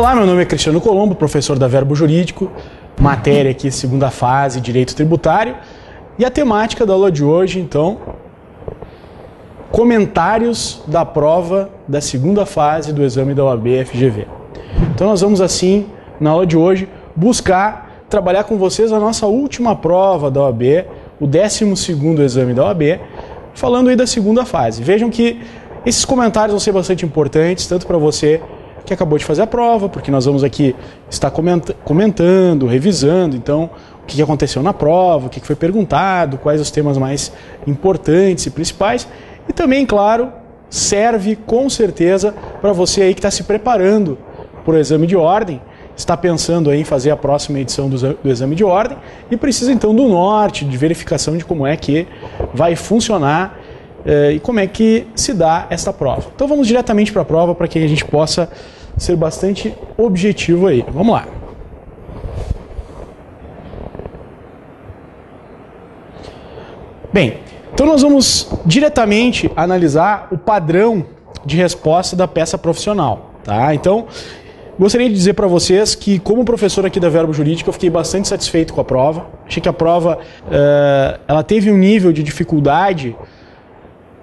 Olá, meu nome é Cristiano Colombo, professor da Verbo Jurídico, matéria aqui, segunda fase, Direito Tributário. E a temática da aula de hoje, então, comentários da prova da segunda fase do exame da OAB FGV. Então nós vamos assim, na aula de hoje, buscar trabalhar com vocês a nossa última prova da OAB, o 12º exame da OAB, falando aí da segunda fase. Vejam que esses comentários vão ser bastante importantes, tanto para você que acabou de fazer a prova, porque nós vamos aqui estar comentando, revisando, então, o que aconteceu na prova, o que foi perguntado, quais os temas mais importantes e principais. E também, claro, serve com certeza para você aí que está se preparando para o exame de ordem, está pensando aí em fazer a próxima edição do exame de ordem e precisa então do norte, de verificação de como é que vai funcionar e como é que se dá esta prova. Então vamos diretamente para a prova para que a gente possa ser bastante objetivo aí. Vamos lá. Bem, então nós vamos diretamente analisar o padrão de resposta da peça profissional, tá? Então, gostaria de dizer para vocês que, como professor aqui da Verbo Jurídico, eu fiquei bastante satisfeito com a prova. Achei que a prova ela teve um nível de dificuldade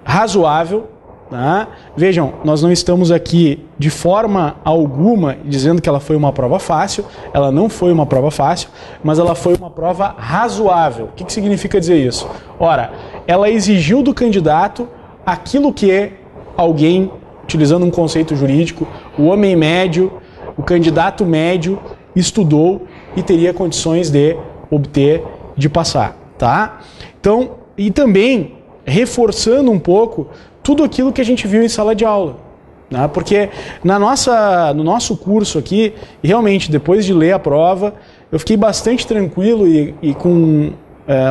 razoável. Tá? Vejam, nós não estamos aqui de forma alguma dizendo que ela foi uma prova fácil, ela não foi uma prova fácil, mas ela foi uma prova razoável. O que significa dizer isso? Ora, ela exigiu do candidato aquilo que alguém, utilizando um conceito jurídico, o homem médio, o candidato médio, estudou e teria condições de obter, de passar. Tá? Então, e também reforçando um pouco tudo aquilo que a gente viu em sala de aula, né? Porque no nosso curso aqui, realmente, depois de ler a prova, eu fiquei bastante tranquilo e com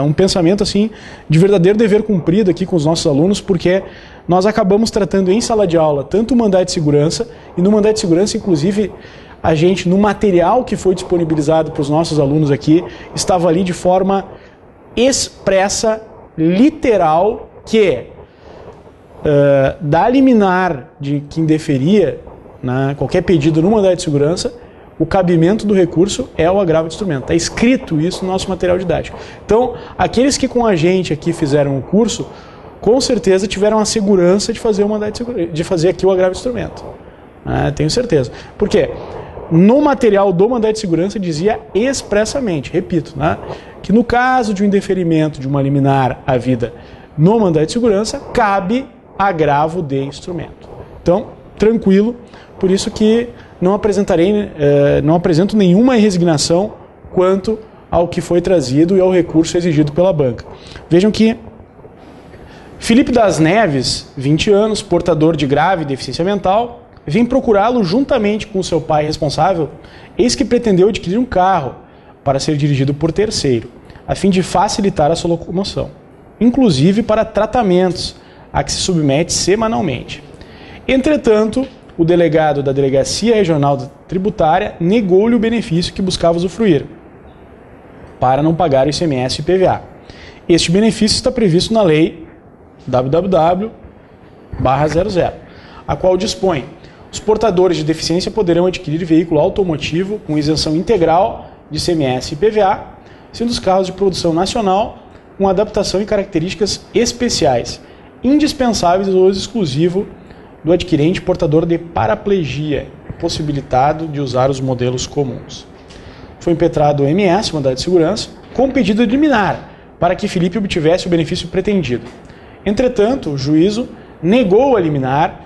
um pensamento assim de verdadeiro dever cumprido aqui com os nossos alunos, porque nós acabamos tratando em sala de aula tanto o mandado de segurança, e no mandado de segurança, inclusive, a gente, no material que foi disponibilizado para os nossos alunos aqui, estava ali de forma expressa, literal, que da liminar de quem deferia qualquer pedido no mandado de segurança, o cabimento do recurso é o agravo de instrumento. Está escrito isso no nosso material didático. Então, aqueles que com a gente aqui fizeram o curso, com certeza tiveram a segurança de fazer o mandado de segurança, de fazer aqui o agravo de instrumento. Tenho certeza. Por quê? No material do mandado de segurança dizia expressamente, repito, que no caso de um indeferimento de uma liminar à vida no mandado de segurança, cabe agravo de instrumento. Então, tranquilo, por isso que não apresento nenhuma resignação quanto ao que foi trazido e ao recurso exigido pela banca. Vejam que Felipe das Neves, 20 anos, portador de grave deficiência mental, vem procurá-lo juntamente com seu pai responsável, eis que pretendeu adquirir um carro para ser dirigido por terceiro, a fim de facilitar a sua locomoção, inclusive para tratamentos a que se submete semanalmente. Entretanto, o delegado da Delegacia Regional Tributária negou-lhe o benefício que buscava usufruir, para não pagar o ICMS e IPVA. Este benefício está previsto na Lei www/00, a qual dispõe: os portadores de deficiência poderão adquirir veículo automotivo com isenção integral de ICMS e IPVA, sendo os carros de produção nacional com adaptação e características especiais, indispensáveis ao uso exclusivo do adquirente portador de paraplegia, possibilitado de usar os modelos comuns. Foi impetrado o MS, mandado de segurança, com pedido de liminar, para que Felipe obtivesse o benefício pretendido. Entretanto, o juízo negou a liminar,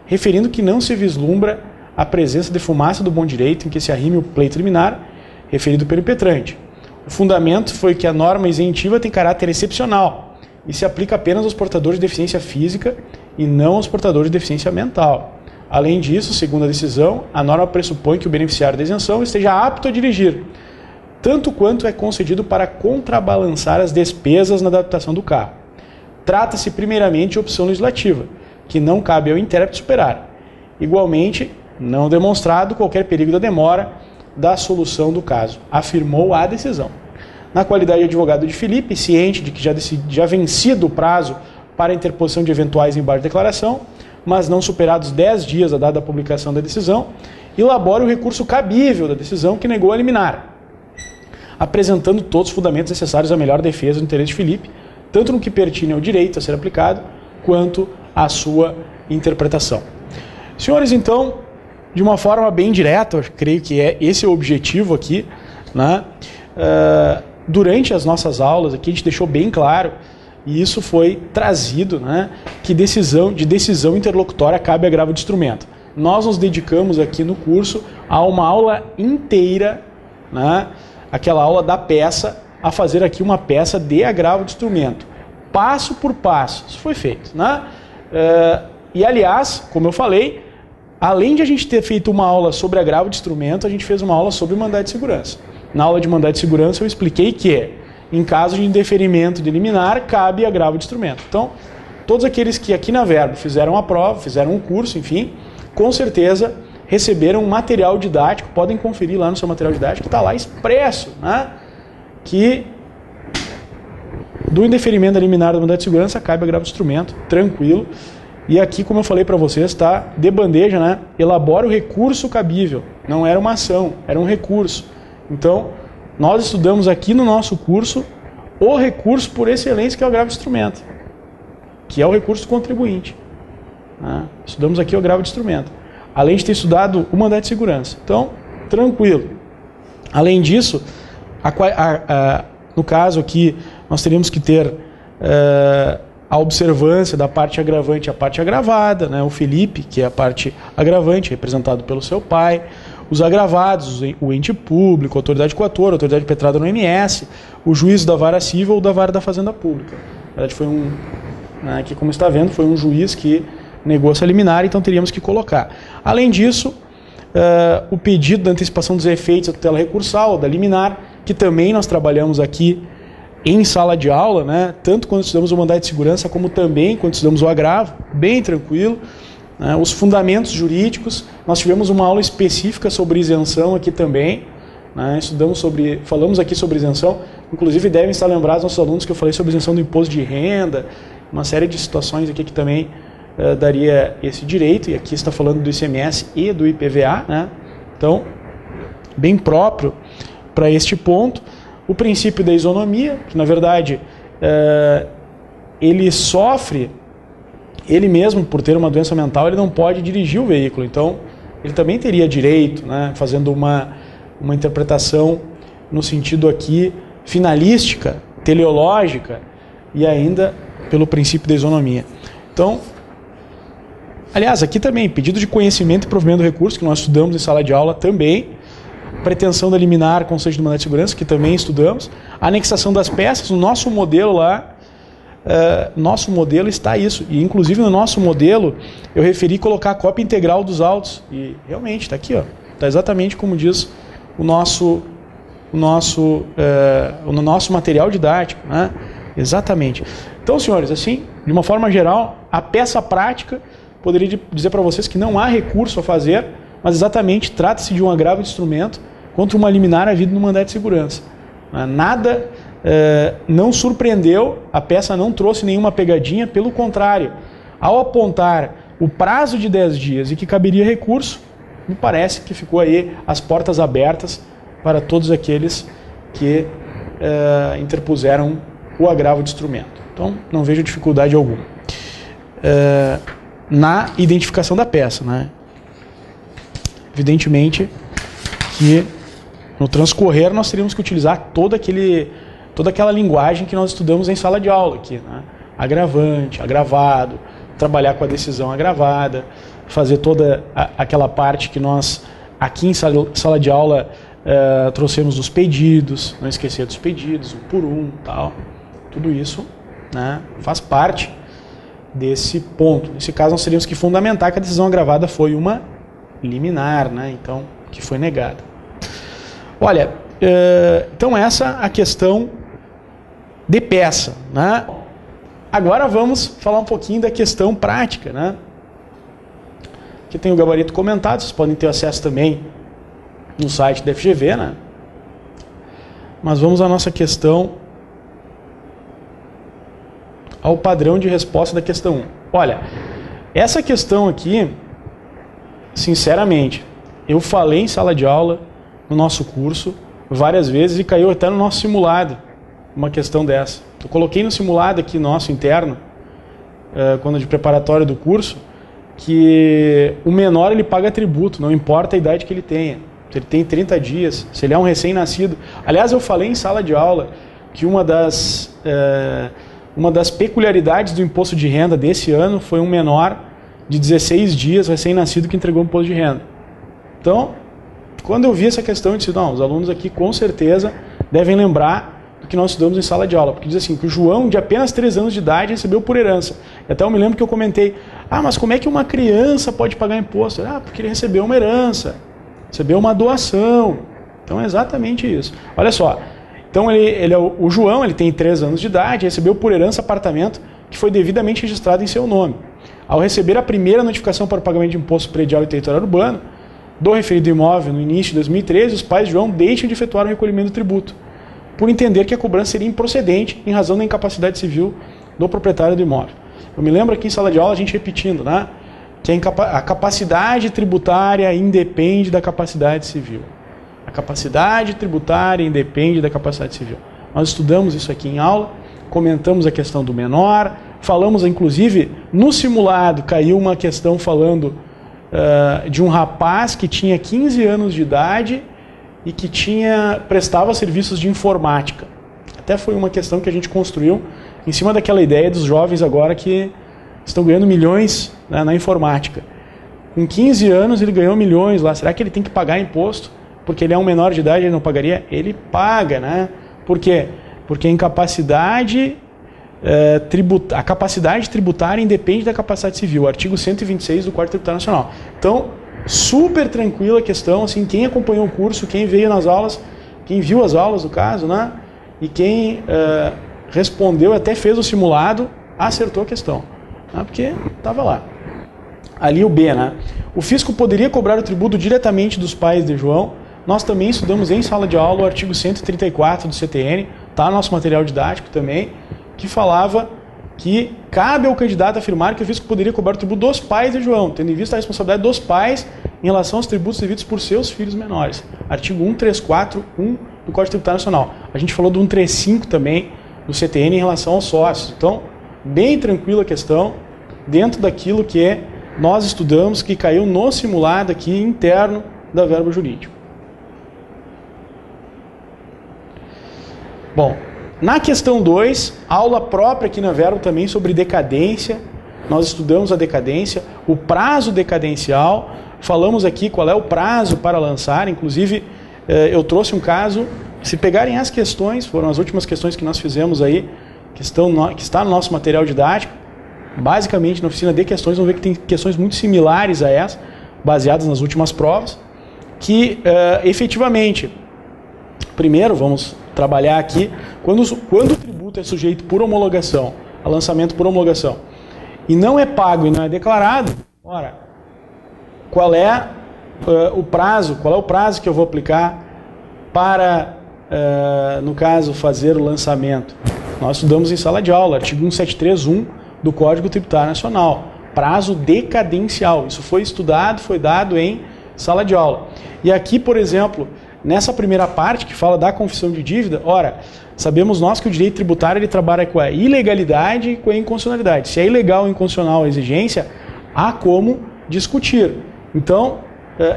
referindo que não se vislumbra a presença de fumaça do bom direito em que se arrime o pleito liminar, referido pelo impetrante. O fundamento foi que a norma isentiva tem caráter excepcional e se aplica apenas aos portadores de deficiência física e não aos portadores de deficiência mental. Além disso, segundo a decisão, a norma pressupõe que o beneficiário da isenção esteja apto a dirigir, tanto quanto é concedido para contrabalançar as despesas na adaptação do carro. Trata-se primeiramente de opção legislativa, que não cabe ao intérprete superar. Igualmente, não demonstrado qualquer perigo da demora da solução do caso, afirmou a decisão. Na qualidade de advogado de Felipe, ciente de que já vencido o prazo para a interposição de eventuais embargos de declaração, mas não superados 10 dias da data da publicação da decisão, elabore o recurso cabível da decisão que negou a liminar, apresentando todos os fundamentos necessários à melhor defesa do interesse de Felipe, tanto no que pertine ao direito a ser aplicado, quanto à sua interpretação. Senhores, então, de uma forma bem direta, eu creio que esse é o objetivo aqui, né? Durante as nossas aulas aqui a gente deixou bem claro, e isso foi trazido, né, que de decisão interlocutória cabe agravo de instrumento. Nós nos dedicamos aqui no curso a uma aula inteira, né, aquela aula da peça, a fazer aqui uma peça de agravo de instrumento, passo por passo. Isso foi feito, né? E aliás, como eu falei, além de a gente ter feito uma aula sobre agravo de instrumento, a gente fez uma aula sobre mandado de segurança. Na aula de mandado de segurança eu expliquei que, em caso de indeferimento de liminar, cabe agravo de instrumento. Então, todos aqueles que aqui na Verbo fizeram a prova, fizeram um curso, enfim, com certeza receberam um material didático, podem conferir lá no seu material didático, que está lá expresso, né, que do indeferimento da liminar do mandado de segurança cabe agravo de instrumento, tranquilo. E aqui, como eu falei para vocês, tá de bandeja, né? Elabora o recurso cabível. Não era uma ação, era um recurso. Então, nós estudamos aqui no nosso curso o recurso por excelência, que é o agravo de instrumento, que é o recurso do contribuinte. Né? Estudamos aqui o agravo de instrumento, além de ter estudado o mandado de segurança. Então, tranquilo. Além disso, no caso aqui, nós teríamos que ter a observância da parte agravante e a parte agravada, né? O Felipe, que é a parte agravante, representado pelo seu pai, os agravados, o ente público, a autoridade coatora, a autoridade impetrada no MS, o juízo da vara civil ou da vara da fazenda pública. Na verdade, foi aqui como está vendo, foi um juiz que negou essa liminar, então teríamos que colocar. Além disso, o pedido da antecipação dos efeitos da tutela recursal, da liminar, que também nós trabalhamos aqui em sala de aula, né? Tanto quando estudamos o mandado de segurança, como também quando estudamos o agravo, bem tranquilo. Né? Os fundamentos jurídicos, nós tivemos uma aula específica sobre isenção aqui também, né? Falamos aqui sobre isenção, inclusive devem estar lembrados nossos alunos que eu falei sobre isenção do imposto de renda, uma série de situações aqui que também daria esse direito, e aqui está falando do ICMS e do IPVA, né? Então, bem próprio para este ponto. O princípio da isonomia, que na verdade ele sofre, ele mesmo por ter uma doença mental, ele não pode dirigir o veículo, então ele também teria direito, né, fazendo uma interpretação no sentido aqui finalística, teleológica, e ainda pelo princípio da isonomia. Então, aliás, aqui também, pedido de conhecimento e provimento do recurso, que nós estudamos em sala de aula também, pretensão da liminar, conceito do mandado de segurança, que também estudamos, anexação das peças, o nosso modelo lá, nosso modelo está isso, e inclusive no nosso modelo eu referi colocar a cópia integral dos autos, e realmente está aqui, está exatamente como diz o nosso material didático, né? Exatamente. Então, senhores, assim, de uma forma geral, a peça prática, poderia dizer para vocês que não há recurso a fazer, mas exatamente trata-se de um agravo de instrumento contra uma liminar havida no mandado de segurança. Nada não surpreendeu, a peça não trouxe nenhuma pegadinha, pelo contrário, ao apontar o prazo de 10 dias e que caberia recurso, me parece que ficou aí as portas abertas para todos aqueles que interpuseram o agravo de instrumento. Então, não vejo dificuldade alguma na identificação da peça, né? Evidentemente que no transcorrer nós teríamos que utilizar toda aquela linguagem que nós estudamos em sala de aula aqui, né? Agravante, agravado, trabalhar com a decisão agravada, fazer toda aquela parte que nós aqui em sala de aula trouxemos dos pedidos, não esquecer dos pedidos, um por um, tal. Tudo isso, né, faz parte desse ponto. Nesse caso nós teríamos que fundamentar que a decisão agravada foi uma liminar, né? Então, que foi negada. Olha, então essa a questão de peça, né? Agora vamos falar um pouquinho da questão prática, né? Aqui tem o gabarito comentado, vocês podem ter acesso também no site da FGV, né? Mas vamos à nossa questão, ao padrão de resposta da questão 1. Olha, essa questão aqui, sinceramente, eu falei em sala de aula no nosso curso várias vezes e caiu até no nosso simulado uma questão dessa. Eu coloquei no simulado aqui nosso interno, quando de preparatório do curso, que o menor ele paga tributo, não importa a idade que ele tenha. Se ele tem 30 dias, se ele é um recém-nascido. Aliás, eu falei em sala de aula que uma das peculiaridades do imposto de renda desse ano foi um menor de 16 dias recém-nascido que entregou o imposto de renda. Então, quando eu vi essa questão, eu disse, não, os alunos aqui com certeza devem lembrar do que nós estudamos em sala de aula, porque diz assim, que o João, de apenas 3 anos de idade, recebeu por herança. E até eu me lembro que eu comentei, mas como é que uma criança pode pagar imposto? Porque ele recebeu uma herança, recebeu uma doação. Então é exatamente isso. Olha só, então o João, ele tem 3 anos de idade, recebeu por herança apartamento que foi devidamente registrado em seu nome. Ao receber a primeira notificação para o pagamento de imposto predial e territorial urbano do referido imóvel no início de 2013, os pais de João deixam de efetuar o recolhimento do tributo, por entender que a cobrança seria improcedente em razão da incapacidade civil do proprietário do imóvel. Eu me lembro aqui em sala de aula a gente repetindo, né, que a capacidade tributária independe da capacidade civil. A capacidade tributária independe da capacidade civil. Nós estudamos isso aqui em aula, comentamos a questão do menor, falamos inclusive no simulado, caiu uma questão falando de um rapaz que tinha 15 anos de idade e que prestava serviços de informática. Até foi uma questão que a gente construiu em cima daquela ideia dos jovens agora que estão ganhando milhões, né, na informática. Com 15 anos ele ganhou milhões lá. Será que ele tem que pagar imposto? Porque ele é um menor de idade, ele não pagaria? Ele paga, né? Por quê? Porque a incapacidade a capacidade tributária independe da capacidade civil, artigo 126 do Código Tributário Nacional. Então, super tranquila a questão, assim, quem acompanhou o curso, quem veio nas aulas, quem viu as aulas no caso, né, e quem respondeu, até fez o simulado, acertou a questão, né, porque estava lá. Ali o B, né? O fisco poderia cobrar o tributo diretamente dos pais de João. Nós também estudamos em sala de aula o artigo 134 do CTN, tá no nosso material didático também, que falava que cabe ao candidato afirmar que o fisco poderia cobrar o tributo dos pais de João, tendo em vista a responsabilidade dos pais em relação aos tributos devidos por seus filhos menores. Artigo 134.1 do Código Tributário Nacional. A gente falou do 135 também do CTN em relação aos sócios. Então, bem tranquila a questão, dentro daquilo que nós estudamos, que caiu no simulado aqui interno da verba jurídica. Bom, na questão 2, aula própria aqui na verba também sobre decadência. Nós estudamos a decadência, o prazo decadencial, falamos aqui qual é o prazo para lançar, inclusive eu trouxe um caso, se pegarem as questões, foram as últimas questões que nós fizemos aí, que está no nosso material didático, basicamente na oficina de questões, vão ver que tem questões muito similares a essa, baseadas nas últimas provas, que efetivamente, primeiro vamos trabalhar aqui, quando o tributo é sujeito por homologação, a lançamento por homologação, e não é pago e não é declarado, ora, qual é o prazo que eu vou aplicar para, no caso, fazer o lançamento? Nós estudamos em sala de aula, artigo 173.1 do Código Tributário Nacional, prazo decadencial, isso foi estudado, foi dado em sala de aula. E aqui, por exemplo, nessa primeira parte que fala da confissão de dívida, ora, sabemos nós que o direito tributário ele trabalha com a ilegalidade e com a inconstitucionalidade. Se é ilegal ou inconstitucional a exigência, há como discutir. Então,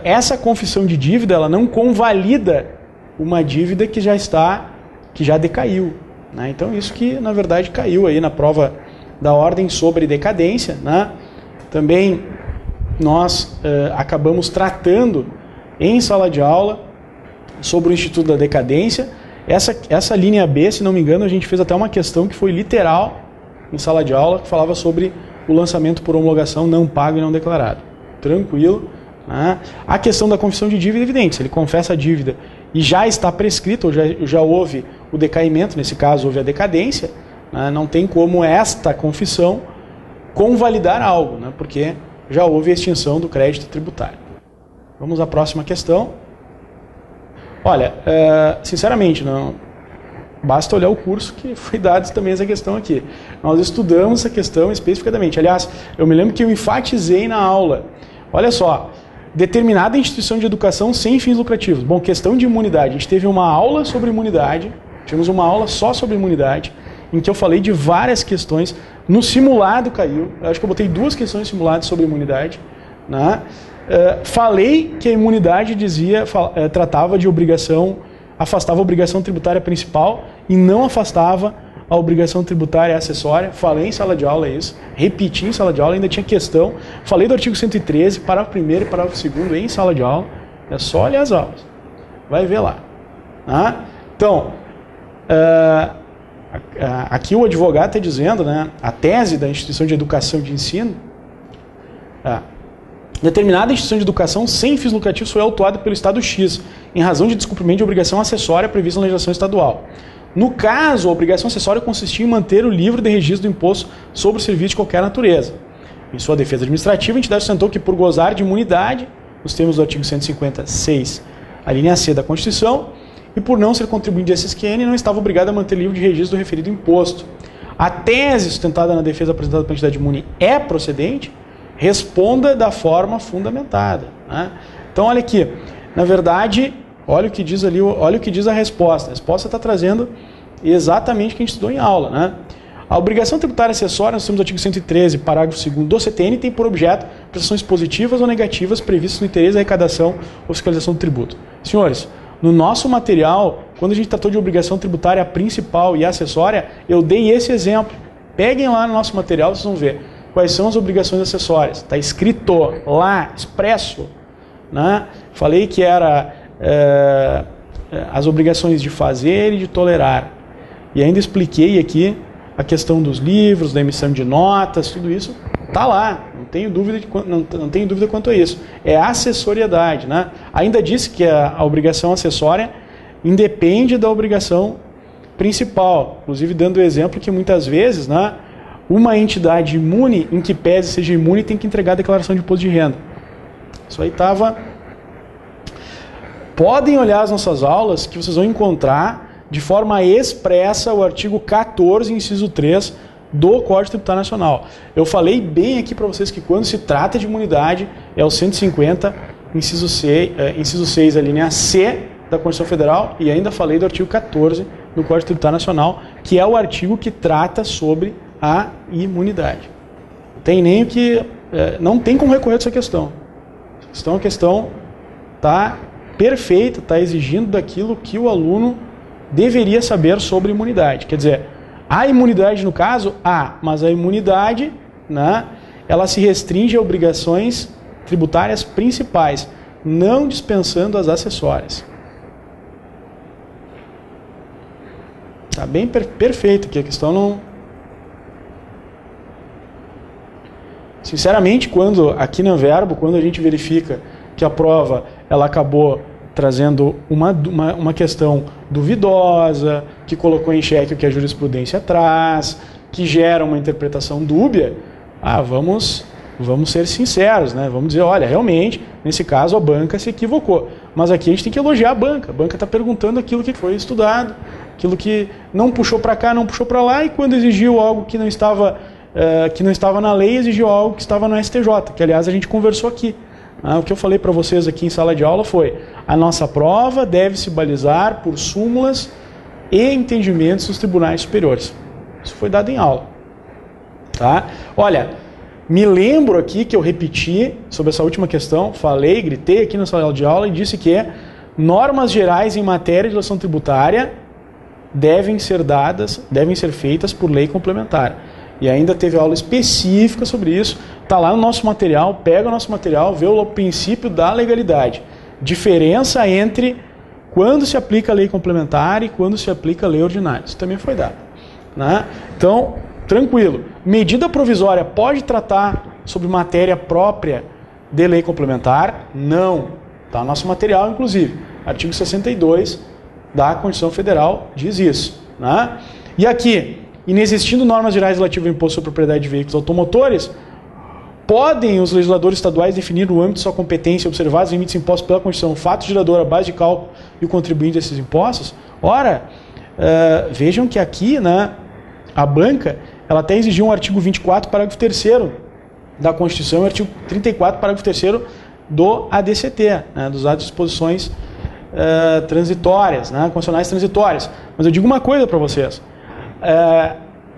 essa confissão de dívida, ela não convalida uma dívida que já decaiu, né? Então, isso que, na verdade, caiu aí na prova da ordem sobre decadência, né? Também nós acabamos tratando em sala de aula sobre o Instituto da Decadência. Essa linha B, se não me engano, a gente fez até uma questão que foi literal em sala de aula, que falava sobre o lançamento por homologação não pago e não declarado. Tranquilo, né? A questão da confissão de dívida é evidente. Se ele confessa a dívida e já está prescrito, ou já houve o decaimento, nesse caso houve a decadência, né? Não tem como esta confissão convalidar algo, né? Porque já houve a extinção do crédito tributário. Vamos à próxima questão. Olha, sinceramente, não basta olhar o curso que foi dado também essa questão aqui. Nós estudamos essa questão especificadamente. Aliás, eu me lembro que eu enfatizei na aula. Olha só, determinada instituição de educação sem fins lucrativos. Bom, questão de imunidade. A gente teve uma aula sobre imunidade, tivemos uma aula só sobre imunidade, em que eu falei de várias questões. No simulado caiu, eu acho que eu botei 2 questões simuladas sobre imunidade, né? Falei que a imunidade tratava de obrigação, afastava a obrigação tributária principal e não afastava a obrigação tributária acessória. Falei em sala de aula isso, repeti em sala de aula, ainda tinha questão. Falei do artigo 113, parágrafo 1º e parágrafo 2º em sala de aula. É só olhar as aulas, vai ver lá. Tá? Então, aqui o advogado está dizendo, né, a tese da instituição de educação e de ensino, determinada instituição de educação sem fins lucrativos foi autuada pelo Estado X, em razão de descumprimento de obrigação acessória prevista na legislação estadual. No caso, a obrigação acessória consistia em manter o livro de registro do imposto sobre o serviço de qualquer natureza. Em sua defesa administrativa, a entidade sustentou que, por gozar de imunidade, nos termos do artigo 156, a linha C da Constituição, e por não ser contribuinte de SSQN, não estava obrigada a manter livro de registro do referido imposto. A tese sustentada na defesa apresentada pela entidade imune é procedente? Responda da forma fundamentada. Né? Então, olha aqui. Na verdade, olha o que diz ali, olha o que diz a resposta. A resposta está trazendo exatamente o que a gente estudou em aula. Né? A obrigação tributária acessória, nós temos o artigo 113, parágrafo 2º do CTN, tem por objeto prestações positivas ou negativas previstas no interesse da arrecadação ou fiscalização do tributo. Senhores, no nosso material, quando a gente tratou de obrigação tributária principal e acessória, eu dei esse exemplo. Peguem lá no nosso material, vocês vão ver quais são as obrigações acessórias. Está escrito lá, expresso. Né? Falei que era as obrigações de fazer e de tolerar. E ainda expliquei aqui a questão dos livros, da emissão de notas, tudo isso está lá. Não tenho dúvida quanto a isso. É assessoriedade. Né? Ainda disse que a obrigação acessória independe da obrigação principal. Inclusive dando o exemplo que muitas vezes, né, uma entidade imune, em que pese seja imune, tem que entregar a declaração de imposto de renda. Isso aí estava... Podem olhar as nossas aulas que vocês vão encontrar de forma expressa o artigo 14, inciso 3 do Código Tributário Nacional. Eu falei bem aqui para vocês que quando se trata de imunidade é o 150, inciso 6, a linha C da Constituição Federal, e ainda falei do artigo 14 do Código Tributário Nacional, que é o artigo que trata sobre a imunidade. Tem nem o que... não tem como recorrer dessa questão. A questão está perfeita, está exigindo daquilo que o aluno deveria saber sobre imunidade. Quer dizer, a imunidade no caso, mas a imunidade, né, ela se restringe a obrigações tributárias principais, não dispensando as acessórias. Está bem perfeito aqui, a questão não... Sinceramente, aqui no Verbo, quando a gente verifica que a prova ela acabou trazendo uma questão duvidosa, que colocou em xeque o que a jurisprudência traz, que gera uma interpretação dúbia, vamos ser sinceros, né? Vamos dizer, olha, realmente, nesse caso a banca se equivocou. Mas aqui a gente tem que elogiar a banca. A banca está perguntando aquilo que foi estudado, aquilo que não puxou para cá, não puxou para lá, e quando exigiu algo que não estava na lei, exigiu algo que estava no STJ, que aliás a gente conversou aqui. O que eu falei para vocês aqui em sala de aula foi: a nossa prova deve se balizar por súmulas e entendimentos dos tribunais superiores. Isso foi dado em aula. Tá? Olha, me lembro aqui que eu repeti sobre essa última questão, falei, gritei aqui na sala de aula e disse que normas gerais em matéria de legislação tributária devem ser feitas por lei complementar. E ainda teve aula específica sobre isso. Está lá no nosso material, pega o nosso material, vê o princípio da legalidade. Diferença entre quando se aplica a lei complementar e quando se aplica a lei ordinária. Isso também foi dado. Né? Então, tranquilo. Medida provisória pode tratar sobre matéria própria de lei complementar? Não. Está no nosso material, inclusive. Artigo 62 da Constituição Federal diz isso. Né? E aqui... Inexistindo normas gerais relativas ao imposto sobre propriedade de veículos automotores, podem os legisladores estaduais definir no âmbito de sua competência, observados os limites impostos pela Constituição, o fato gerador, a base de cálculo e o contribuinte desses impostos? Ora, vejam que aqui, né, a banca ela até exigiu um artigo 24, parágrafo 3º da Constituição, e o artigo 34, parágrafo 3º do ADCT, né, dos atos de disposições transitórias, né, constitucionais transitórias. Mas eu digo uma coisa para vocês.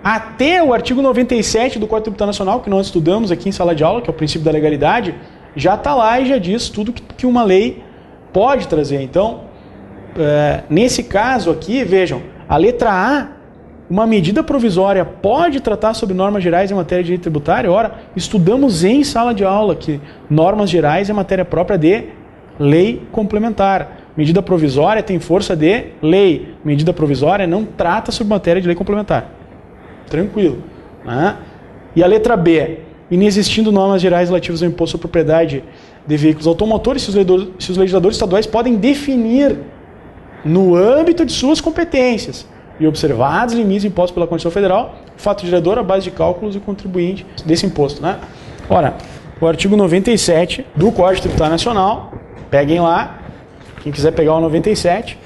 Até o artigo 97 do Código Tributário Nacional, que nós estudamos aqui em sala de aula, que é o princípio da legalidade, já está lá e já diz tudo que uma lei pode trazer. Então, nesse caso aqui, vejam, a letra A, uma medida provisória pode tratar sobre normas gerais em matéria de direito tributário? Ora, estudamos em sala de aula que normas gerais é matéria própria de lei complementar. Medida provisória tem força de lei. Medida provisória não trata sobre matéria de lei complementar. Tranquilo. Né? E a letra B, inexistindo normas gerais relativas ao imposto sobre propriedade de veículos automotores, se os legisladores estaduais podem definir no âmbito de suas competências e observados limites impostos pela Constituição Federal, o fato gerador, a base de cálculos e o contribuinte desse imposto. Né? Ora, o artigo 97 do Código Tributário Nacional, peguem lá, quem quiser pegar o 97,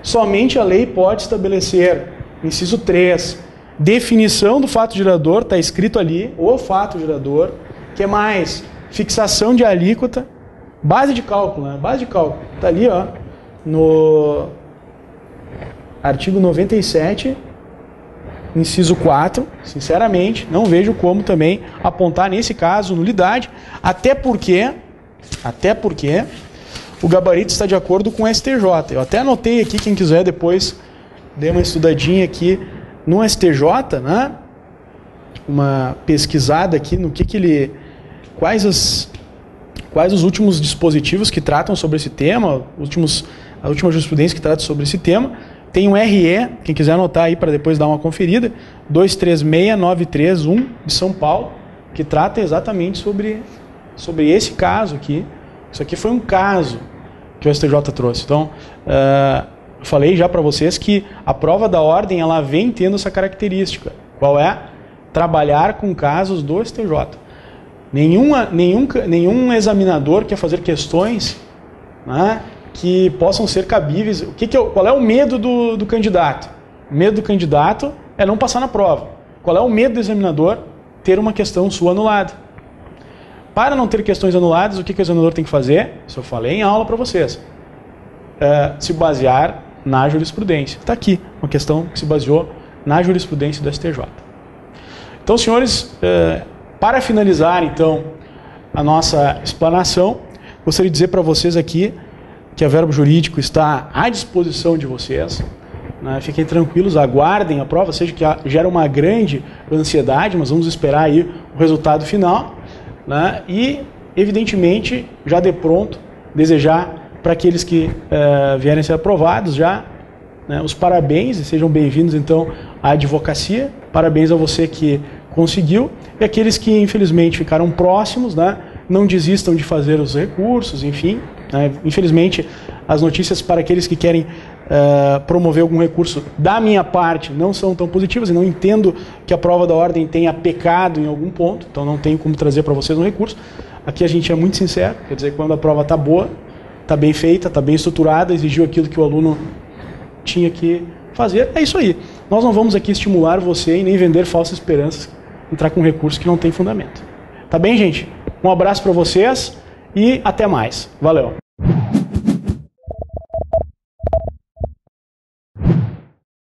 somente a lei pode estabelecer, inciso 3, definição do fato gerador, está escrito ali, o fato gerador, que é mais fixação de alíquota, base de cálculo, né? Base de cálculo, está ali, ó, no artigo 97, inciso 4, sinceramente, não vejo como também apontar nesse caso nulidade, até porque o gabarito está de acordo com o STJ. Eu até anotei aqui, quem quiser depois dê uma estudadinha aqui no STJ, né? Uma pesquisada aqui no que ele... Quais os últimos dispositivos que tratam sobre esse tema, a última jurisprudência que trata sobre esse tema. Tem um RE, quem quiser anotar aí para depois dar uma conferida, 236931 de São Paulo, que trata exatamente sobre esse caso aqui. Isso aqui foi um caso que o STJ trouxe. Então, eu falei já para vocês que a prova da ordem ela vem tendo essa característica. Qual é? Trabalhar com casos do STJ. Nenhum examinador quer fazer questões, né, que possam ser cabíveis. Qual é o medo do candidato? O medo do candidato é não passar na prova. Qual é o medo do examinador? Ter uma questão sua anulada. Para não ter questões anuladas, o que o examinador tem que fazer? Isso eu falei em aula para vocês. Se basear na jurisprudência. Está aqui uma questão que se baseou na jurisprudência do STJ. Então, senhores, para finalizar, então, a nossa explanação, gostaria de dizer para vocês aqui que a Verbo Jurídico está à disposição de vocês. Né? Fiquem tranquilos, aguardem a prova, seja que gera uma grande ansiedade, mas vamos esperar aí o resultado final. Né? E, evidentemente, já de pronto, desejar para aqueles que vierem ser aprovados já, né, os parabéns e sejam bem-vindos, então, à advocacia. Parabéns a você que conseguiu. E aqueles que, infelizmente, ficaram próximos, né, não desistam de fazer os recursos, enfim. Né, infelizmente, as notícias para aqueles que querem promover algum recurso, da minha parte, não são tão positivas, e não entendo que a prova da ordem tenha pecado em algum ponto, então não tenho como trazer para vocês um recurso. Aqui a gente é muito sincero, quer dizer, quando a prova está boa, está bem feita, está bem estruturada, exigiu aquilo que o aluno tinha que fazer, é isso aí. Nós não vamos aqui estimular você e nem vender falsas esperanças, entrar com um recurso que não tem fundamento. Tá bem, gente? Um abraço para vocês e até mais. Valeu!